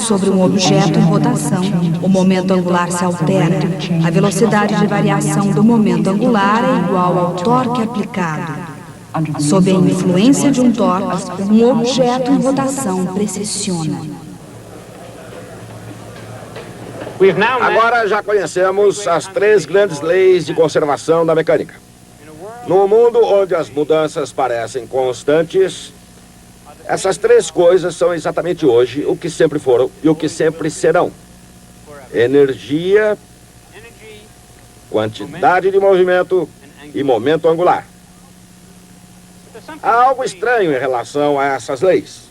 sobre um objeto em rotação, o momento angular se altera. A velocidade de variação do momento angular é igual ao torque aplicado. Sob a influência de um torque, um objeto em rotação precessiona. Agora já conhecemos as 3 grandes leis de conservação da mecânica. No mundo onde as mudanças parecem constantes, essas 3 coisas são exatamente hoje o que sempre foram e o que sempre serão: energia, quantidade de movimento e momento angular. Há algo estranho em relação a essas leis.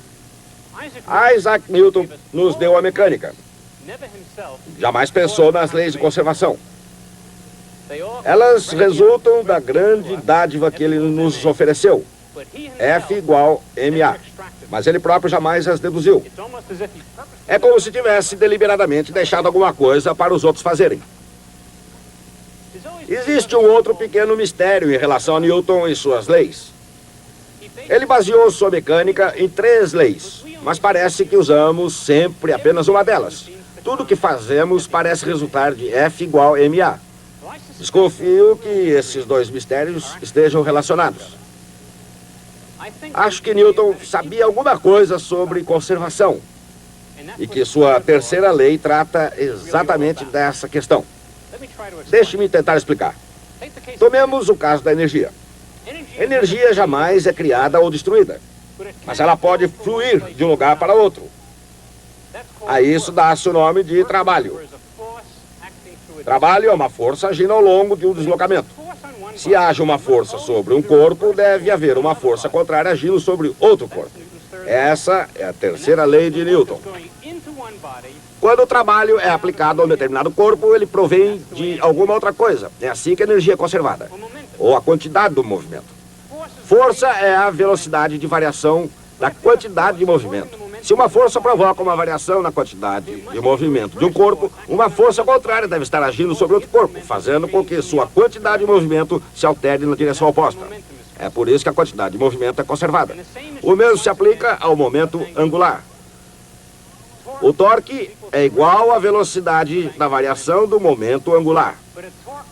Isaac Newton nos deu a mecânica. Jamais pensou nas leis de conservação. Elas resultam da grande dádiva que ele nos ofereceu, F igual ma. Mas ele próprio jamais as deduziu. É como se tivesse deliberadamente deixado alguma coisa para os outros fazerem. Existe um outro pequeno mistério em relação a Newton e suas leis. Ele baseou sua mecânica em 3 leis, mas parece que usamos sempre apenas uma delas. Tudo que fazemos parece resultar de F igual ma. Desconfio que esses 2 mistérios estejam relacionados. Acho que Newton sabia alguma coisa sobre conservação e que sua 3ª lei trata exatamente dessa questão. Deixe-me tentar explicar. Tomemos o caso da energia. Energia jamais é criada ou destruída, mas ela pode fluir de um lugar para outro. A isso dá-se o nome de trabalho. Trabalho é uma força agindo ao longo de um deslocamento. Se haja uma força sobre um corpo, deve haver uma força contrária agindo sobre outro corpo. Essa é a 3ª lei de Newton. Quando o trabalho é aplicado a um determinado corpo, ele provém de alguma outra coisa. É assim que a energia é conservada, ou a quantidade do movimento. Força é a velocidade de variação da quantidade de movimento. Se uma força provoca uma variação na quantidade de movimento de um corpo, uma força contrária deve estar agindo sobre outro corpo, fazendo com que sua quantidade de movimento se altere na direção oposta. É por isso que a quantidade de movimento é conservada. O mesmo se aplica ao momento angular. O torque é igual à velocidade da variação do momento angular.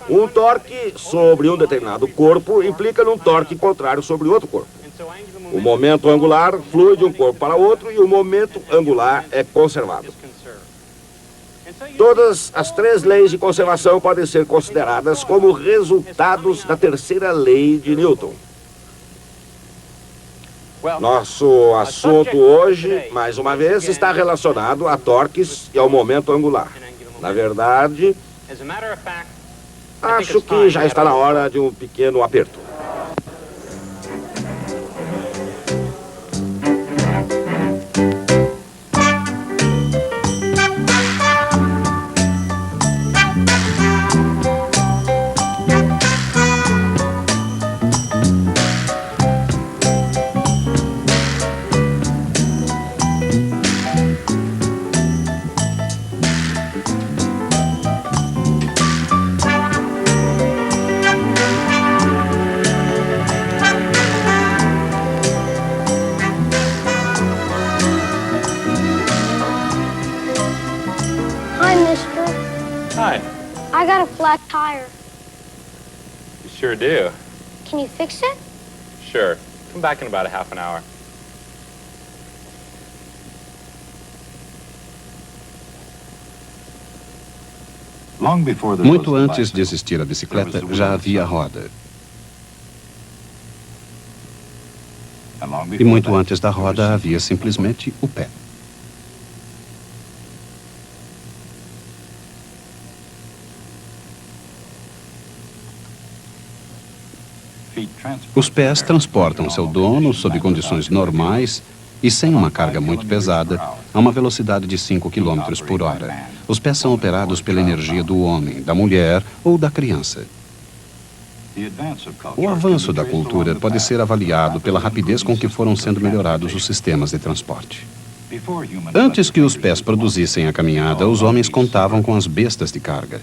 Um torque sobre um determinado corpo implica num torque contrário sobre outro corpo. O momento angular flui de um corpo para outro e o momento angular é conservado. Todas as 3 leis de conservação podem ser consideradas como resultados da 3ª lei de Newton. Nosso assunto hoje, mais uma vez, está relacionado a torques e ao momento angular. Na verdade, acho que já está na hora de um pequeno aperto. I got a flat tire. You sure do. Can you fix it? Sure. Come back in about a half an hour. Muito antes de existir a bicicleta, já havia a roda. E muito antes da roda havia simplesmente o pé. Os pés transportam seu dono sob condições normais e sem uma carga muito pesada, a uma velocidade de 5 km por hora. Os pés são operados pela energia do homem, da mulher ou da criança. O avanço da cultura pode ser avaliado pela rapidez com que foram sendo melhorados os sistemas de transporte. Antes que os pés produzissem a caminhada, os homens contavam com as bestas de carga.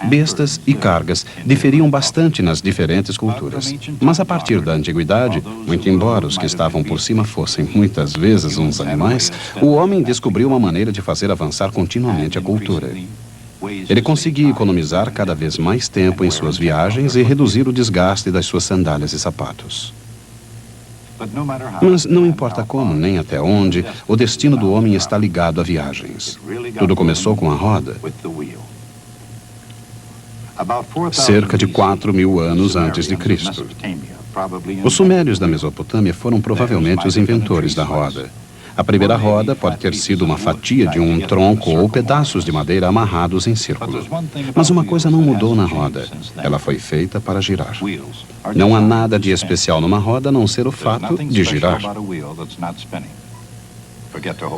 Bestas e cargas diferiam bastante nas diferentes culturas. Mas a partir da antiguidade, muito embora os que estavam por cima fossem muitas vezes uns animais, o homem descobriu uma maneira de fazer avançar continuamente a cultura. Ele conseguia economizar cada vez mais tempo em suas viagens e reduzir o desgaste das suas sandálias e sapatos. Mas não importa como, nem até onde, o destino do homem está ligado a viagens. Tudo começou com a roda. Cerca de 4.000 anos antes de Cristo. Os sumérios da Mesopotâmia foram provavelmente os inventores da roda. A primeira roda pode ter sido uma fatia de um tronco ou pedaços de madeira amarrados em círculo. Mas uma coisa não mudou na roda. Ela foi feita para girar. Não há nada de especial numa roda a não ser o fato de girar.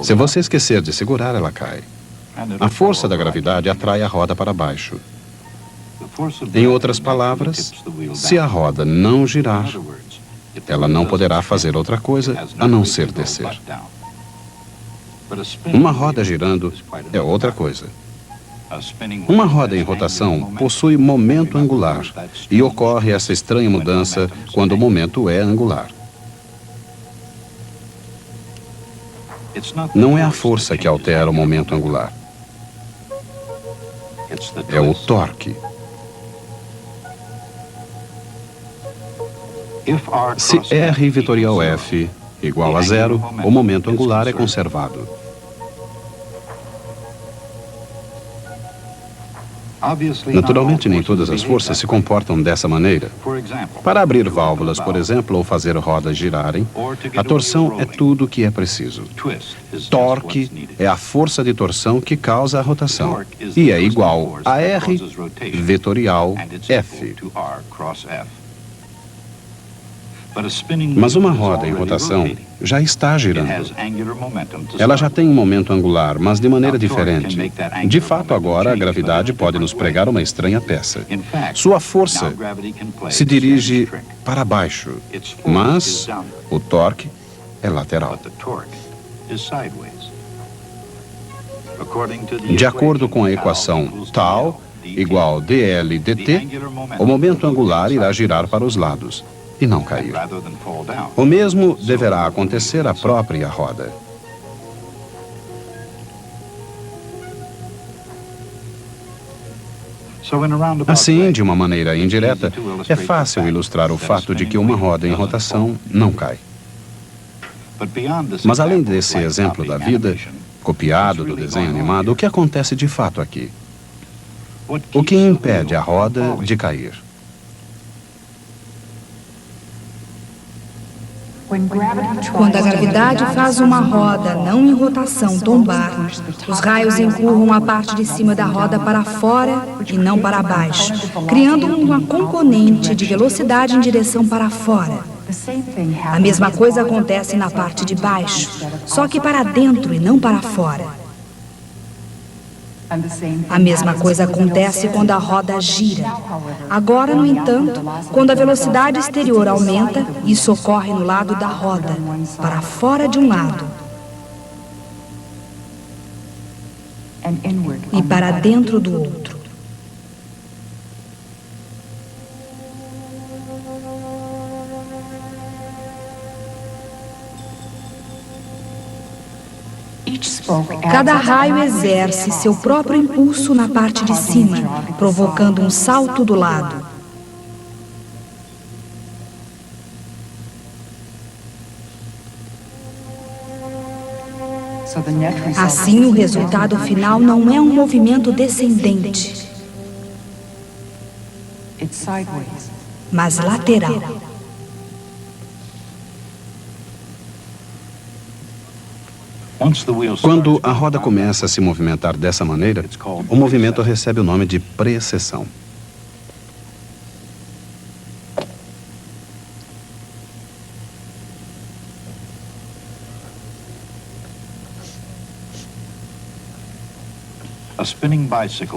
Se você esquecer de segurar, ela cai. A força da gravidade atrai a roda para baixo. Em outras palavras, se a roda não girar, ela não poderá fazer outra coisa a não ser descer. Uma roda girando é outra coisa. Uma roda em rotação possui momento angular e ocorre essa estranha mudança quando o momento é angular. Não é a força que altera o momento angular. É o torque. Se R vetorial F igual a zero, o momento angular é conservado. Naturalmente, nem todas as forças se comportam dessa maneira. Para abrir válvulas, por exemplo, ou fazer rodas girarem, a torção é tudo o que é preciso. Torque é a força de torção que causa a rotação e é igual a R vetorial F. Mas uma roda em rotação já está girando. Ela já tem um momento angular, mas de maneira diferente. De fato, agora, a gravidade pode nos pregar uma estranha peça. Sua força se dirige para baixo, mas o torque é lateral. De acordo com a equação tau igual dl dt, o momento angular irá girar para os lados e não cair. O mesmo deverá acontecer à própria roda. Assim, de uma maneira indireta, é fácil ilustrar o fato de que uma roda em rotação não cai. Mas além desse exemplo da vida, copiado do desenho animado, o que acontece de fato aqui? O que impede a roda de cair? Quando a gravidade faz uma roda não em rotação tombar, os raios empurram a parte de cima da roda para fora e não para baixo, criando uma componente de velocidade em direção para fora. A mesma coisa acontece na parte de baixo, só que para dentro e não para fora. A mesma coisa acontece quando a roda gira. Agora, no entanto, quando a velocidade exterior aumenta, isso ocorre no lado da roda, para fora de um lado e para dentro do outro. Cada raio exerce seu próprio impulso na parte de cima, provocando um salto do lado. Assim, o resultado final não é um movimento descendente, mas lateral. Quando a roda começa a se movimentar dessa maneira, o movimento recebe o nome de precessão.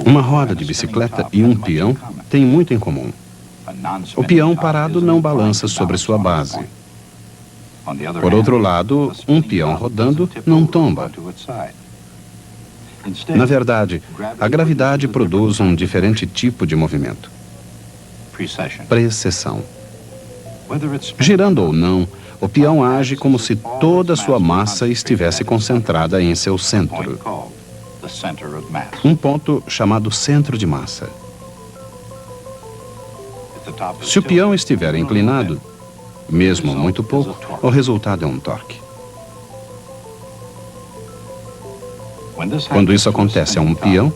Uma roda de bicicleta e um peão têm muito em comum. O peão parado não balança sobre sua base. Por outro lado, um peão rodando não tomba. Na verdade, a gravidade produz um diferente tipo de movimento: precessão. Girando ou não, o peão age como se toda sua massa estivesse concentrada em seu centro, um ponto chamado centro de massa. Se o peão estiver inclinado, mesmo muito pouco, o resultado é um torque. Quando isso acontece a um peão,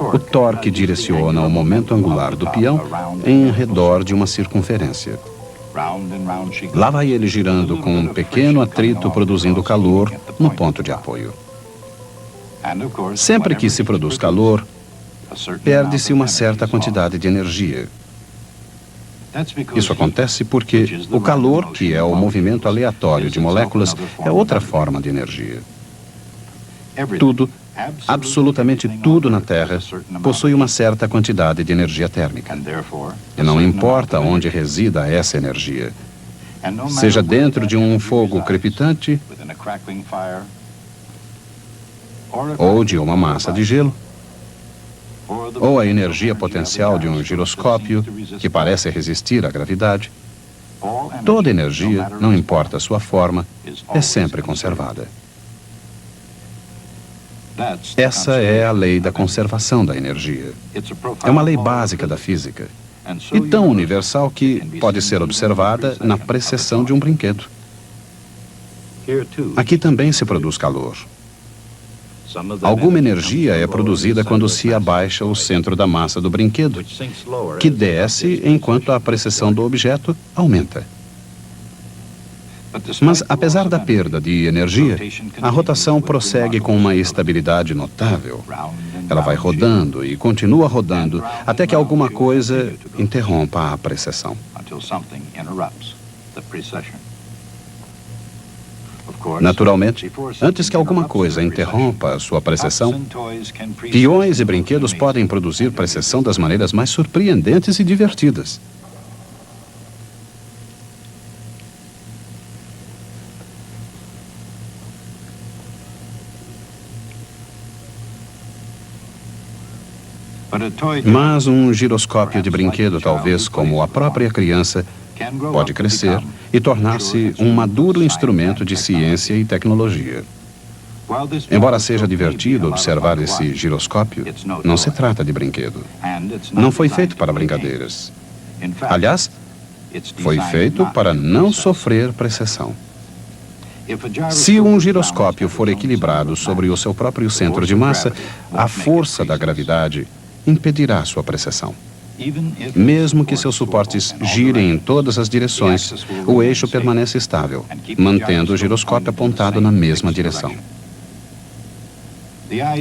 o torque direciona o momento angular do peão em redor de uma circunferência. Lá vai ele girando com um pequeno atrito produzindo calor no ponto de apoio. Sempre que se produz calor, perde-se uma certa quantidade de energia. Isso acontece porque o calor, que é o movimento aleatório de moléculas, é outra forma de energia. Tudo, absolutamente tudo na Terra, possui uma certa quantidade de energia térmica. E não importa onde resida essa energia, seja dentro de um fogo crepitante ou de uma massa de gelo, ou a energia potencial de um giroscópio que parece resistir à gravidade, toda energia, não importa a sua forma, é sempre conservada. Essa é a lei da conservação da energia. É uma lei básica da física e tão universal que pode ser observada na precessão de um brinquedo. Aqui também se produz calor. Alguma energia é produzida quando se abaixa o centro da massa do brinquedo, que desce enquanto a precessão do objeto aumenta. Mas, apesar da perda de energia, a rotação prossegue com uma estabilidade notável. Ela vai rodando e continua rodando até que alguma coisa interrompa a precessão. Naturalmente, antes que alguma coisa interrompa a sua precessão, peões e brinquedos podem produzir precessão das maneiras mais surpreendentes e divertidas. Mas um giroscópio de brinquedo, talvez como a própria criança, pode crescer e tornar-se um maduro instrumento de ciência e tecnologia. Embora seja divertido observar esse giroscópio, não se trata de brinquedo. Não foi feito para brincadeiras. Aliás, foi feito para não sofrer precessão. Se um giroscópio for equilibrado sobre o seu próprio centro de massa, a força da gravidade impedirá sua precessão. Mesmo que seus suportes girem em todas as direções, o eixo permanece estável, mantendo o giroscópio apontado na mesma direção.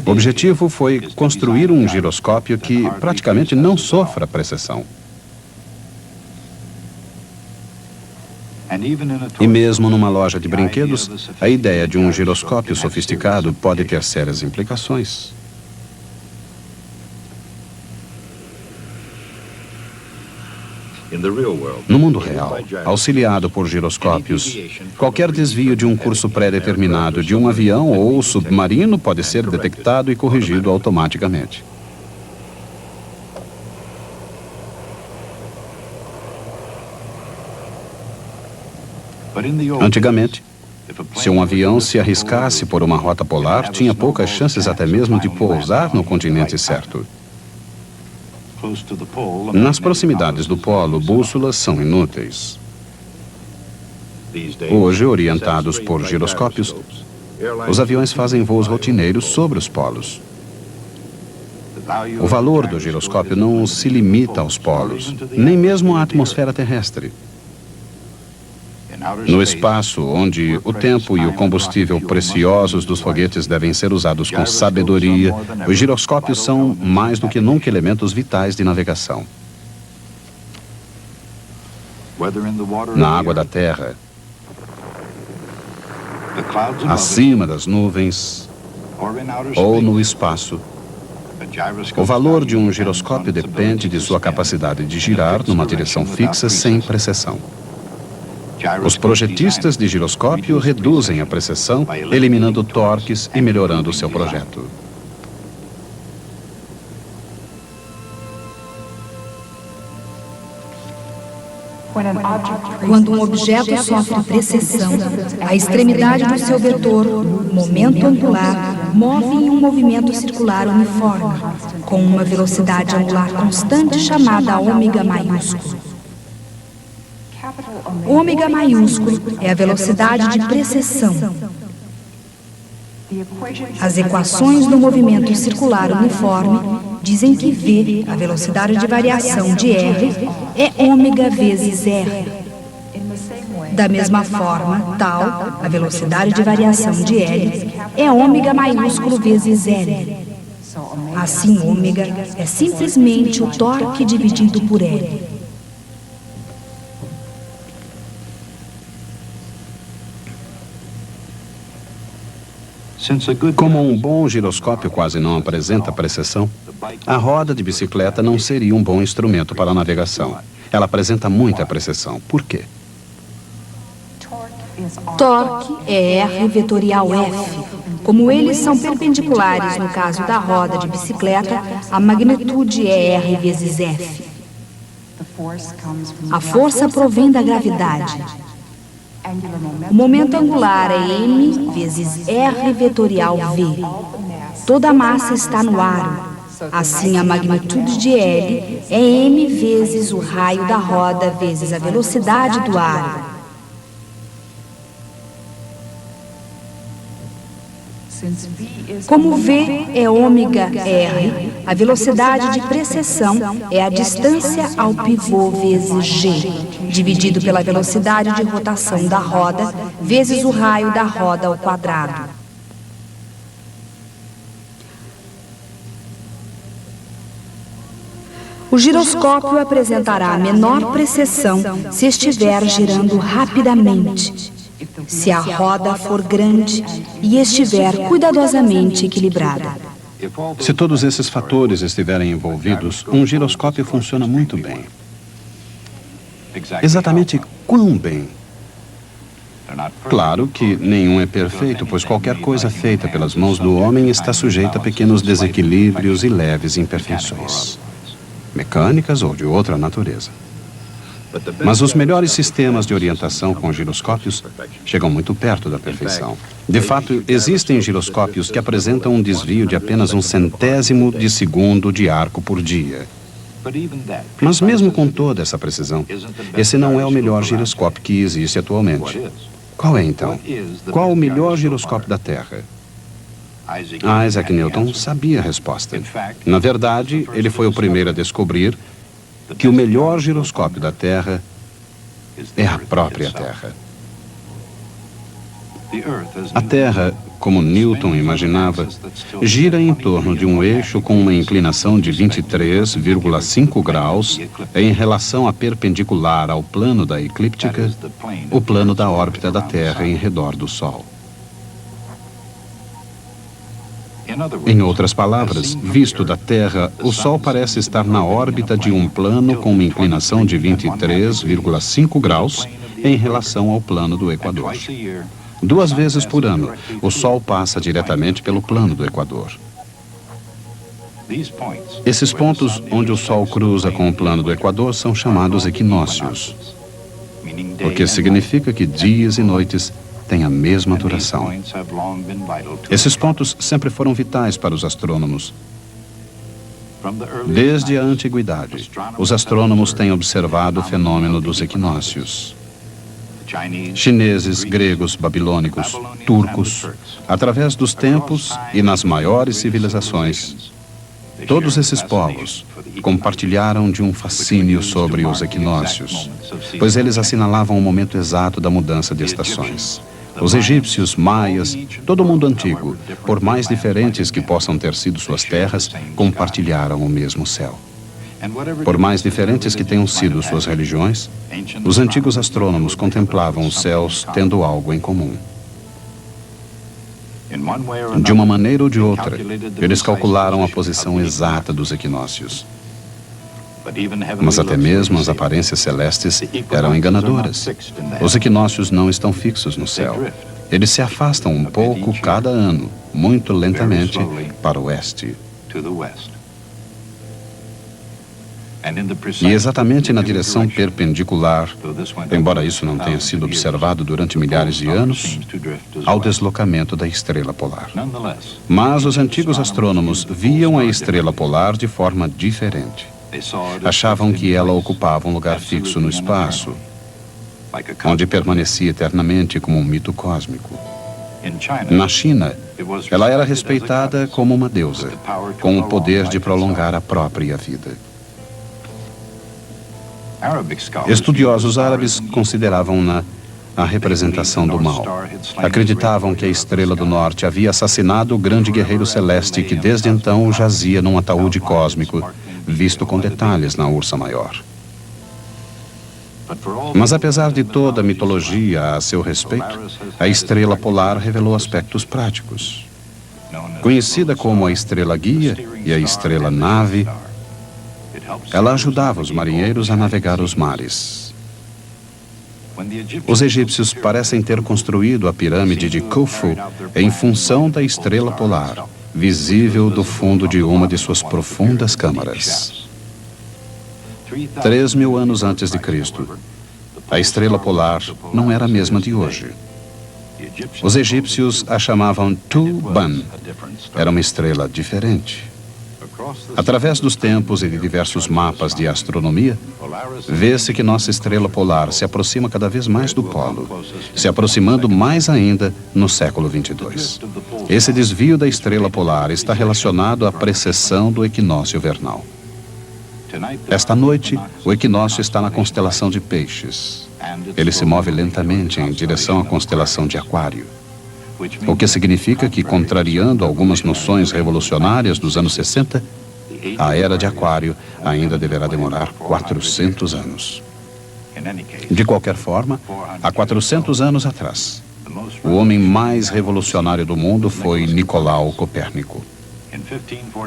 O objetivo foi construir um giroscópio que praticamente não sofra precessão. E mesmo numa loja de brinquedos, a ideia de um giroscópio sofisticado pode ter sérias implicações. No mundo real, auxiliado por giroscópios, qualquer desvio de um curso pré-determinado de um avião ou submarino pode ser detectado e corrigido automaticamente. Antigamente, se um avião se arriscasse por uma rota polar, tinha poucas chances até mesmo de pousar no continente certo. Nas proximidades do polo, bússolas são inúteis. Hoje, orientados por giroscópios, os aviões fazem voos rotineiros sobre os polos. O valor do giroscópio não se limita aos polos, nem mesmo à atmosfera terrestre. No espaço, onde o tempo e o combustível preciosos dos foguetes devem ser usados com sabedoria, os giroscópios são, mais do que nunca, elementos vitais de navegação. Na água da terra, acima das nuvens ou no espaço, o valor de um giroscópio depende de sua capacidade de girar numa direção fixa sem precessão. Os projetistas de giroscópio reduzem a precessão, eliminando torques e melhorando o seu projeto. Quando um objeto sofre precessão, a extremidade do seu vetor, momento angular, move em um movimento circular uniforme, com uma velocidade angular constante chamada ômega maiúsculo. Ômega maiúsculo é a velocidade de precessão. As equações do movimento circular uniforme dizem que V, a velocidade de variação de R, é ômega vezes R. Da mesma forma, tal, a velocidade de variação de L, é ômega maiúsculo vezes L. Assim, ômega é simplesmente o torque dividido por L. Como um bom giroscópio quase não apresenta precessão, a roda de bicicleta não seria um bom instrumento para a navegação. Ela apresenta muita precessão. Por quê? Torque é R vetorial F. Como eles são perpendiculares no caso da roda de bicicleta, a magnitude é R vezes F. A força provém da gravidade. O momento angular é M vezes R vetorial V. Toda a massa está no aro. Assim, a magnitude de L é M vezes o raio da roda vezes a velocidade do aro. Como V é ômega R, a velocidade de precessão é a distância ao pivô vezes G, dividido pela velocidade de rotação da roda vezes o raio da roda ao quadrado. O giroscópio apresentará menor precessão se estiver girando rapidamente, se a roda for grande e estiver cuidadosamente equilibrada. Se todos esses fatores estiverem envolvidos, um giroscópio funciona muito bem. Exatamente quão bem? Claro que nenhum é perfeito, pois qualquer coisa feita pelas mãos do homem está sujeita a pequenos desequilíbrios e leves imperfeições, mecânicas ou de outra natureza. Mas os melhores sistemas de orientação com giroscópios chegam muito perto da perfeição. De fato, existem giroscópios que apresentam um desvio de apenas 1/100º de segundo de arco por dia. Mas mesmo com toda essa precisão, esse não é o melhor giroscópio que existe atualmente. Qual é então? Qual o melhor giroscópio da Terra? Isaac Newton sabia a resposta. Na verdade, ele foi o primeiro a descobrir que o melhor giroscópio da Terra é a própria Terra. A Terra, como Newton imaginava, gira em torno de um eixo com uma inclinação de 23,5 graus em relação à perpendicular ao plano da eclíptica, o plano da órbita da Terra em redor do Sol. Em outras palavras, visto da Terra, o Sol parece estar na órbita de um plano com uma inclinação de 23,5 graus em relação ao plano do Equador. 2 vezes por ano, o Sol passa diretamente pelo plano do Equador. Esses pontos onde o Sol cruza com o plano do Equador são chamados equinócios, o que significa que dias e noites têm a mesma duração. Esses pontos sempre foram vitais para os astrônomos. Desde a antiguidade, os astrônomos têm observado o fenômeno dos equinócios. Chineses, gregos, babilônicos, turcos, através dos tempos e nas maiores civilizações, todos esses povos compartilharam de um fascínio sobre os equinócios, pois eles assinalavam o momento exato da mudança de estações. Os egípcios, maias, todo o mundo antigo, por mais diferentes que possam ter sido suas terras, compartilharam o mesmo céu. Por mais diferentes que tenham sido suas religiões, os antigos astrônomos contemplavam os céus tendo algo em comum. De uma maneira ou de outra, eles calcularam a posição exata dos equinócios. Mas até mesmo as aparências celestes eram enganadoras. Os equinócios não estão fixos no céu. Eles se afastam um pouco cada ano, muito lentamente, para o oeste. E exatamente na direção perpendicular, embora isso não tenha sido observado durante milhares de anos, ao deslocamento da estrela polar. Mas os antigos astrônomos viam a estrela polar de forma diferente. Achavam que ela ocupava um lugar fixo no espaço, onde permanecia eternamente como um mito cósmico. Na China, ela era respeitada como uma deusa, com o poder de prolongar a própria vida. Estudiosos árabes consideravam-na a representação do mal. Acreditavam que a estrela do norte havia assassinado o grande guerreiro celeste que desde então jazia num ataúde cósmico, visto com detalhes na Ursa Maior. Mas apesar de toda a mitologia a seu respeito, a estrela polar revelou aspectos práticos. Conhecida como a estrela guia e a estrela nave, ela ajudava os marinheiros a navegar os mares. Os egípcios parecem ter construído a pirâmide de Khufu em função da estrela polar, visível do fundo de uma de suas profundas câmaras. 3.000 anos antes de Cristo, a estrela polar não era a mesma de hoje. Os egípcios a chamavam Tu-Ban. Era uma estrela diferente. Através dos tempos e de diversos mapas de astronomia, vê-se que nossa estrela polar se aproxima cada vez mais do polo, se aproximando mais ainda no século 22. Esse desvio da estrela polar está relacionado à precessão do equinócio vernal. Esta noite, o equinócio está na constelação de Peixes. Ele se move lentamente em direção à constelação de Aquário. O que significa que, contrariando algumas noções revolucionárias dos anos 60, a era de Aquário ainda deverá demorar 400 anos. De qualquer forma, há 400 anos atrás, o homem mais revolucionário do mundo foi Nicolau Copérnico.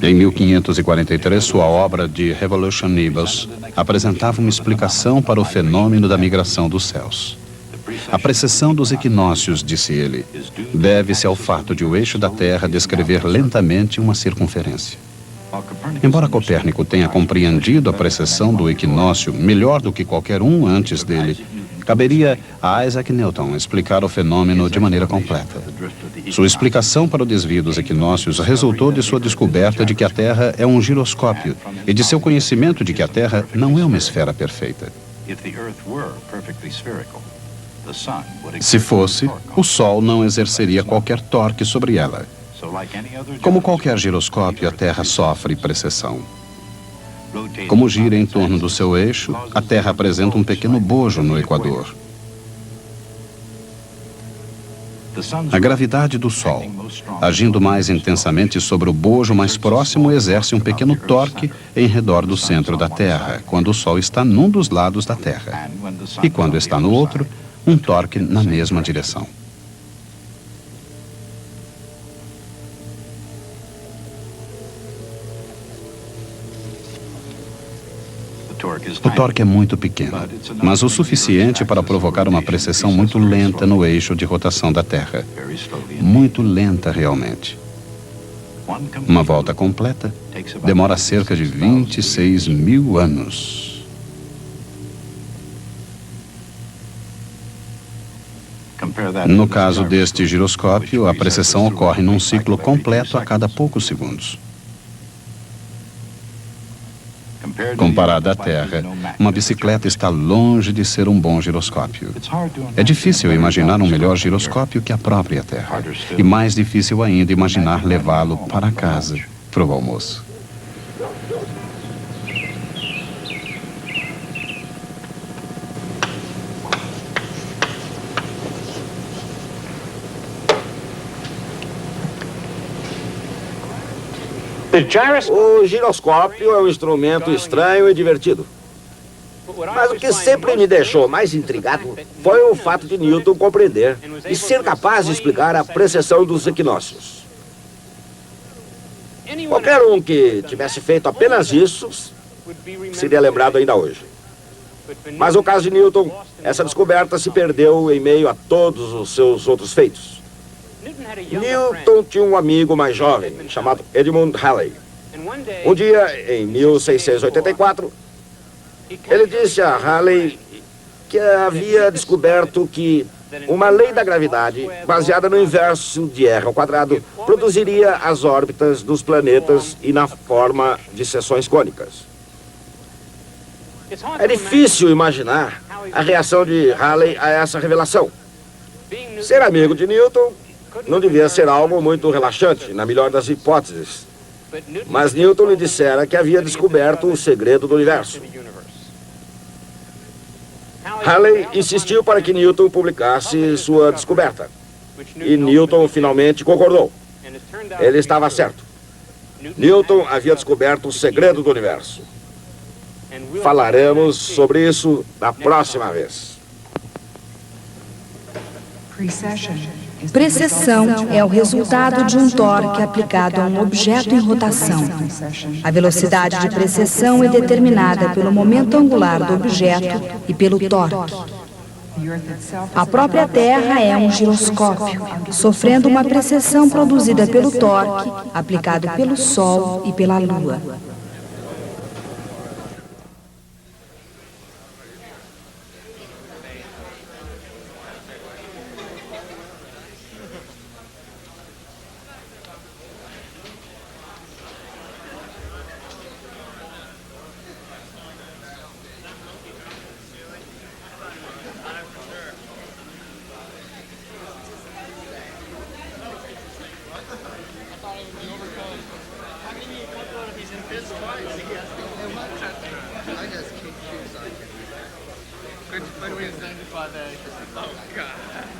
Em 1543, sua obra de Revolution Nibus apresentava uma explicação para o fenômeno da migração dos céus. A precessão dos equinócios, disse ele, deve-se ao fato de o eixo da Terra descrever lentamente uma circunferência. Embora Copérnico tenha compreendido a precessão do equinócio melhor do que qualquer um antes dele, caberia a Isaac Newton explicar o fenômeno de maneira completa. Sua explicação para o desvio dos equinócios resultou de sua descoberta de que a Terra é um giroscópio e de seu conhecimento de que a Terra não é uma esfera perfeita. Se fosse, o Sol não exerceria qualquer torque sobre ela. Como qualquer giroscópio, a Terra sofre precessão. Como gira em torno do seu eixo, a Terra apresenta um pequeno bojo no Equador. A gravidade do Sol, agindo mais intensamente sobre o bojo mais próximo, exerce um pequeno torque em redor do centro da Terra, quando o Sol está num dos lados da Terra. E quando está no outro, um torque na mesma direção. O torque é muito pequeno, mas o suficiente para provocar uma precessão muito lenta no eixo de rotação da Terra. Muito lenta, realmente. Uma volta completa demora cerca de 26.000 anos. No caso deste giroscópio, a precessão ocorre num ciclo completo a cada poucos segundos. Comparada à Terra, uma bicicleta está longe de ser um bom giroscópio. É difícil imaginar um melhor giroscópio que a própria Terra. E mais difícil ainda imaginar levá-lo para casa, para o almoço. O giroscópio é um instrumento estranho e divertido. Mas o que sempre me deixou mais intrigado foi o fato de Newton compreender e ser capaz de explicar a precessão dos equinócios. Qualquer um que tivesse feito apenas isso seria lembrado ainda hoje. Mas no caso de Newton, essa descoberta se perdeu em meio a todos os seus outros feitos. Newton tinha um amigo mais jovem, chamado Edmund Halley. Um dia, em 1684, ele disse a Halley que havia descoberto que uma lei da gravidade, baseada no inverso de r ao quadrado, produziria as órbitas dos planetas e na forma de seções cônicas. É difícil imaginar a reação de Halley a essa revelação. Ser amigo de Newton não devia ser algo muito relaxante, na melhor das hipóteses. Mas Newton lhe dissera que havia descoberto o segredo do universo. Halley insistiu para que Newton publicasse sua descoberta. E Newton finalmente concordou. Ele estava certo. Newton havia descoberto o segredo do universo. Falaremos sobre isso na próxima vez. Precessão é o resultado de um torque aplicado a um objeto em rotação. A velocidade de precessão é determinada pelo momento angular do objeto e pelo torque. A própria Terra é um giroscópio, sofrendo uma precessão produzida pelo torque aplicado pelo Sol e pela Lua. When we was 95 hours. Oh, God.